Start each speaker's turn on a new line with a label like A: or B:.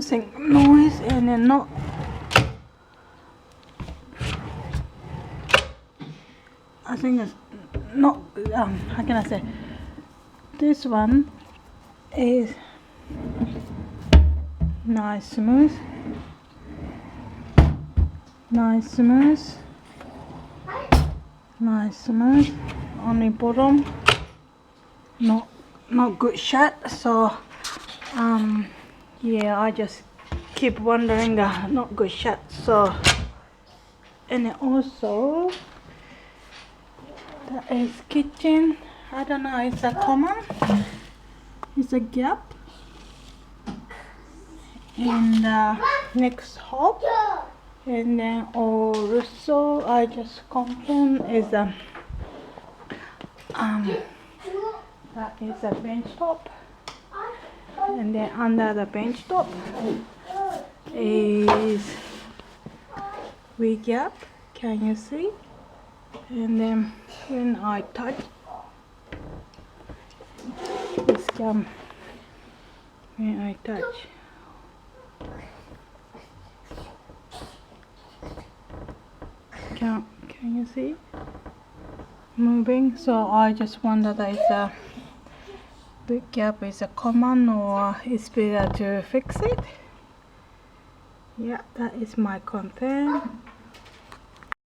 A: something noise and then not. I think it's not. How can I say? This one is nice smooth, nice smooth, nice smooth. Only bottom, not good shut. So yeah, I just keep wondering not good shut. So, and then also that is kitchen. I don't know, it's a common, it's a gap in the next hop. And then also I just confirm is a that is a bench top, and then under the bench top is wee gap, can you see? And then when I touch this gum, when I touch, can you see moving? So I just wonder that is a big gap is a common or it's better to fix it. Yeah, that is my concern.